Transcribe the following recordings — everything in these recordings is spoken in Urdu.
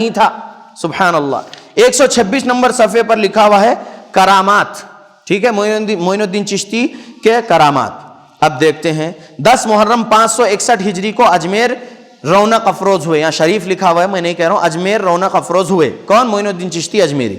نہیں تھا. سبحان اللہ. 126 نمبر صفحے پر لکھا ہوا ہے کرامات. ٹھیک ہے, معین الدین چشتی کے کرامات. اب دیکھتے ہیں 10 محرم 561 ہجری کو اجمیر رونق افروز ہوئے. یہاں شریف لکھا ہوا ہے, میں نہیں کہہ رہا ہوں, اجمیر رونق افروز ہوئے. کون؟ معین الدین چشتی اجمیری.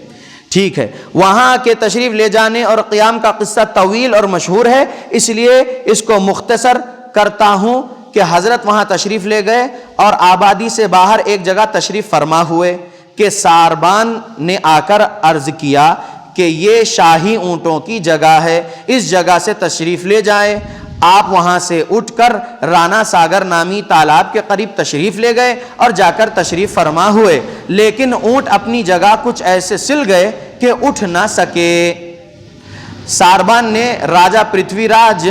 ٹھیک ہے, وہاں کے تشریف لے جانے اور قیام کا قصہ طویل اور مشہور ہے, اس لیے اس کو مختصر کرتا ہوں کہ حضرت وہاں تشریف لے گئے اور آبادی سے باہر ایک جگہ تشریف فرما ہوئے کہ ساربان نے آ کر عرض کیا کہ یہ شاہی اونٹوں کی جگہ ہے, اس جگہ سے تشریف لے جائیں. آپ وہاں سے اٹھ کر رانا ساگر نامی تالاب کے قریب تشریف لے گئے اور جا کر تشریف فرما ہوئے, لیکن اونٹ اپنی جگہ کچھ ایسے سل گئے کہ اٹھ نہ سکے. ساربان نے راجہ پرتھوی راج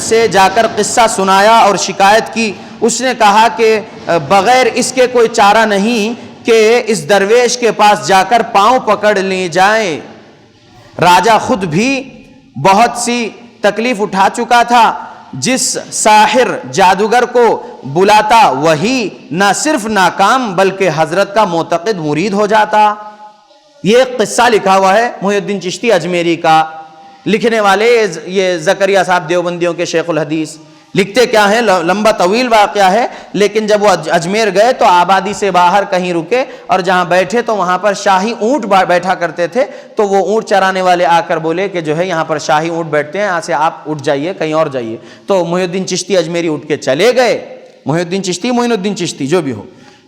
سے جا کر قصہ سنایا اور شکایت کی. اس نے کہا کہ بغیر اس کے کوئی چارہ نہیں کہ اس درویش کے پاس جا کر پاؤں پکڑ لی جائیں. راجہ خود بھی بہت سی تکلیف اٹھا چکا تھا. جس ساحر جادوگر کو بلاتا وہی نہ صرف ناکام بلکہ حضرت کا معتقد مرید ہو جاتا. یہ ایک قصہ لکھا ہوا ہے محی الدین چشتی اجمیری کا. لکھنے والے یہ زکریا صاحب دیوبندیوں کے شیخ الحدیث. لکھتے کیا ہیں, لمبا طویل واقعہ ہے, لیکن جب وہ اجمیر گئے تو آبادی سے باہر کہیں رکے اور جہاں بیٹھے تو وہاں پر شاہی اونٹ بیٹھا کرتے تھے. تو وہ اونٹ چرانے والے آ کر بولے کہ جو ہے یہاں پر شاہی اونٹ بیٹھتے ہیں, یہاں سے آپ اٹھ جائیے, کہیں اور جائیے. تو محی الدین چشتی اجمیری اٹھ کے چلے گئے. محی الدین چشتی, معین الدین چشتی جو بھی ہو,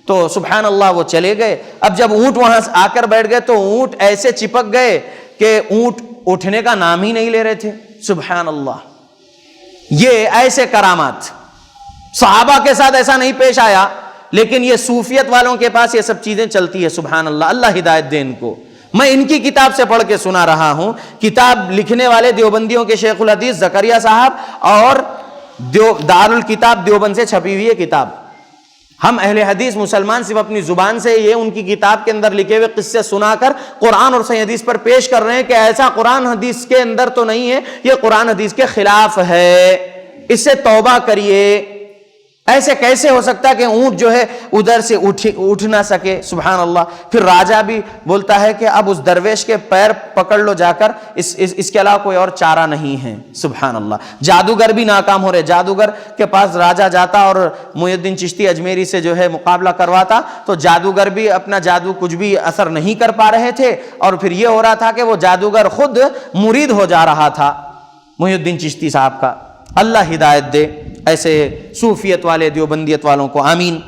تو سبحان اللہ وہ چلے گئے. اب جب اونٹ وہاں آ کر بیٹھ گئے تو اونٹ ایسے چپک گئے کہ اونٹ اٹھنے کا نام ہی نہیں لے رہے تھے. سبحان اللہ. یہ ایسے کرامات صحابہ کے ساتھ ایسا نہیں پیش آیا, لیکن یہ صوفیت والوں کے پاس یہ سب چیزیں چلتی ہے. سبحان اللہ, اللہ ہدایت دے ان کو. میں ان کی کتاب سے پڑھ کے سنا رہا ہوں. کتاب لکھنے والے دیوبندیوں کے شیخ الحدیث زکریا صاحب اور دارالکتاب دیوبند سے چھپی ہوئی ہے کتاب. ہم اہل حدیث مسلمان صرف اپنی زبان سے یہ ان کی کتاب کے اندر لکھے ہوئے قصے سنا کر قرآن اور صحیح حدیث پر پیش کر رہے ہیں کہ ایسا قرآن حدیث کے اندر تو نہیں ہے, یہ قرآن حدیث کے خلاف ہے, اس سے توبہ کریے. ایسے کیسے ہو سکتا ہے کہ اونٹ جو ہے ادھر سے اٹھ نہ سکے. سبحان اللہ. پھر راجہ بھی بولتا ہے کہ اب اس درویش کے پیر پکڑ لو جا کر, اس کے علاوہ کوئی اور چارہ نہیں ہے. سبحان اللہ. جادوگر بھی ناکام ہو رہے. جادوگر کے پاس راجہ جاتا اور معین الدین چشتی اجمیری سے جو ہے مقابلہ کرواتا, تو جادوگر بھی اپنا جادو کچھ بھی اثر نہیں کر پا رہے تھے, اور پھر یہ ہو رہا تھا کہ وہ جادوگر خود مرید ہو جا رہا تھا معین الدین چشتی صاحب کا. اللہ ہدایت دے ایسے صوفیت والے دیوبندیت والوں کو, آمین.